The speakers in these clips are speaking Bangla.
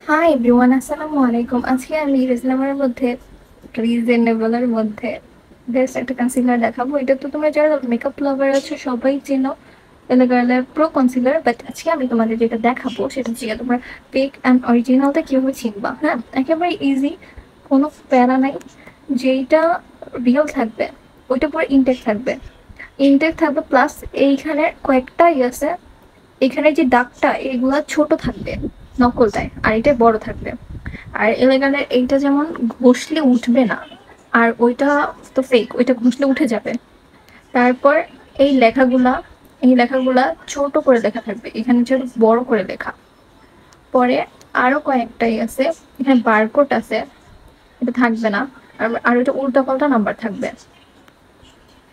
হাই এভরিওয়ান, আসসালামু আলাইকুম। আজকে আমি রিজনেবলের মধ্যে বেস্ট একটা কনসিলার দেখাবো। এটা তো তোমরা যারা মেকআপ লাভার আছো সবাই চেনো, এলেগার্লের প্রো কনসিলার। বাট আজকে আমি তোমাদের যেটা দেখাবো সেটা হচ্ছে তোমরা ফেক অ্যান্ড অরিজিনালটা কীভাবে চিনবা। হ্যাঁ, একেবারে ইজি, কোনো প্যারা নাই। যেইটা রিয়েল থাকবে ওইটা পুরো ইনটেক থাকবে প্লাস এইখানে কয়েকটা আছে, এখানে যে দাগটা এগুলা ছোট থাকবে নকলটায়, আর এটা বড় থাকবে। আর এলেগানের এইটা যেমন ঘষলে উঠবে না, আর ওইটা তো ফেক, ওইটা ঘষলে উঠে যাবে। তারপর এই লেখাগুলা এই লেখাগুলা ছোট করে লেখা থাকবে, এখানে ছোট বড় করে লেখা। পরে আরো কয়েকটাই আছে, এখানে বারকোড আছে, এটা থাকবে না। আর এটা উল্টাপাল্টা নাম্বার থাকবে,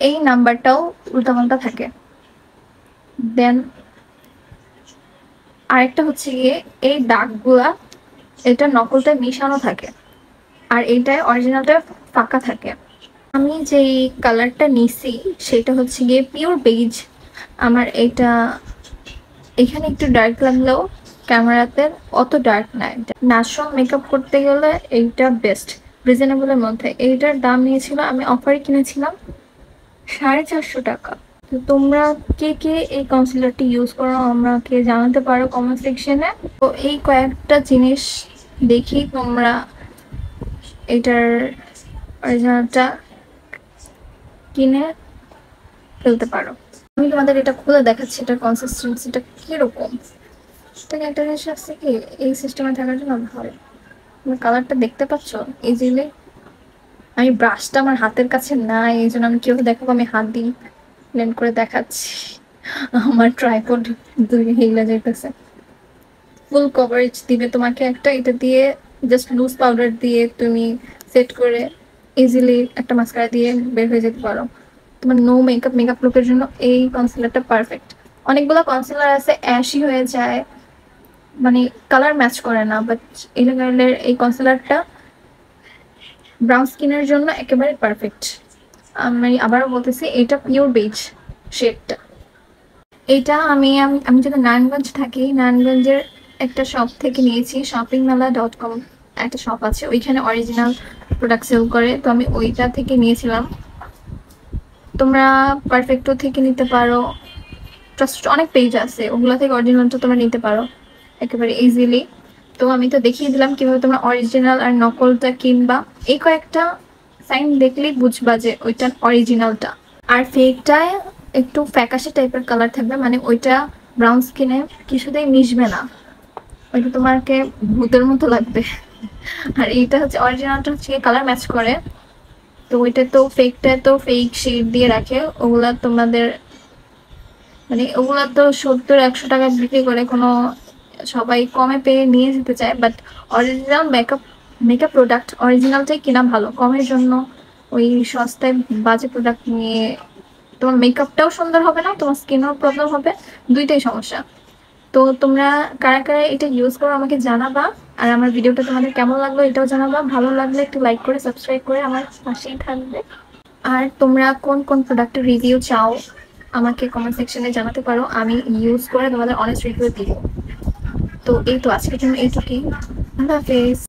এই নাম্বারটাও উল্টাপাল্টা থাকে। দেন আরেকটা হচ্ছে গিয়ে এই দাগগুলা, এটা নকলটা মিশানো থাকে আর এইটায় অরিজিনালটা ফাঁকা থাকে। আমি যেই কালারটা নিছি সেটা হচ্ছে গিয়ে পিওর বেজ। আমার এটা এখানে একটু ডার্ক লাগলেও ক্যামেরাতে অত ডার্ক নাই। ন্যাচারাল মেকআপ করতে গেলে এইটা বেস্ট, রিজনেবলের মধ্যে। এইটার দাম নিয়েছিল, আমি অফারে কিনেছিলাম 450 টাকা। তো তোমরা কে কে এই কনসিলারটি ইউজ করো আমাকে জানাতে পারো কমেন্ট সেকশনে। তো এই কয়েকটা জিনিস দেখি তোমরা এটার অরিজিনালটা কিনে ফেলতে পারো। আমি তোমাদের এটা খুলে দেখাচ্ছি, এটার কনসিস্টেন্সিটা কিরকম। এটাকে একটা জিনিস আছে কি, এই সিস্টেমে থাকার জন্য ভালো। তুমি কালারটা দেখতে পাচ্ছ ইজিলি। আমি ব্রাশটা আমার হাতের কাছে নাই, এই জন্য আমি কিভাবে দেখাবো, আমি হাত দিয়ে ব্লেন্ড করে দেখাচ্ছি। আমার ট্রাইপড দুই হিলা যাইতেছে। ফুল কভারেজ দিবে তোমাকে একটা, এটা দিয়ে জাস্ট লুজ পাউডার দিয়ে তুমি সেট করে ইজিলি একটা মাস্কারা দিয়ে বের হয়ে যেতে পারো। তোমার নো মেকআপ লুকের জন্য এই কনসিলারটা পারফেক্ট। অনেকগুলো কনসিলার আছে অ্যাশি হয়ে যায়, মানে কালার ম্যাচ করে না, বাট এলেগার্লের এই কনসিলারটা ব্রাউন স্কিনের জন্য একেবারে পারফেক্ট। আমি আবারও বলতেছি, এটা পিওর বেজ শেডটা। এটা আমি যদি নারায়ণগঞ্জ থাকি, নারায়ণগঞ্জের একটা শপ থেকে নিয়েছি, শপিংমেলা.com একটা শপ আছে, ওইখানে অরিজিনাল প্রোডাক্ট সেল করে, তো আমি ওইটা থেকে নিয়েছিলাম। তোমরা পারফেক্টো থেকে নিতে পারো, ট্রাস্ট অনেক পেজ আছে, ওগুলো থেকে অরিজিনালটা তোমরা নিতে পারো একেবারে ইজিলি। তো আমি তো দেখিয়ে দিলাম কিভাবে তোমরা অরিজিনাল আর নকলটা কিনবা। এই কয়েকটা সাইন দেখলেই বুঝবা যে ওইটা অরিজিনালটা। আর ফেকটায় একটু ফ্যাকাশে টাইপের কালার থাকবে, মানে ওইটা ব্রাউন স্কিনে কিছুতেই মিশবে না, ওইটা তোমাকে ভূতের মতো লাগবে। আর এইটা হচ্ছে অরিজিনালটা, হচ্ছে কালার ম্যাচ করে। তো ওইটা তো ফেকটা তো ফেক শেড দিয়ে রাখে, ওগুলা তোমাদের মানে ওগুলা তো 70-100 টাকা বিক্রি করে, কোনো সবাই কমে পেয়ে নিয়ে যেতে চায়। বাট অরিজিনাল মেকআপ প্রোডাক্ট অরিজিনালটাই কিনা ভালো কমের জন্য। ওই সস্তায় বাজে প্রোডাক্ট নিয়ে তোমার মেকআপটাও সুন্দর হবে না, তোমার স্কিনও প্রবলেম হবে, দুইটাই সমস্যা। তো তোমরা কারা কারা এটা ইউজ করো আমাকে জানাবা। আর আমার ভিডিওটা তোমাদের কেমন লাগলো এটাও জানাবা। ভালো লাগলে একটু লাইক করে সাবস্ক্রাইব করে আমার পাশেই থাকবে। আর তোমরা কোন কোন প্রোডাক্টের রিভিউ চাও আমাকে কমেন্ট সেকশনে জানাতে পারো, আমি ইউজ করে তোমাদের অনেস্ট রিভিউ দিব। তো এই তো আজকের জন্য এইটুকুই। আল্লাহ হাফেজ।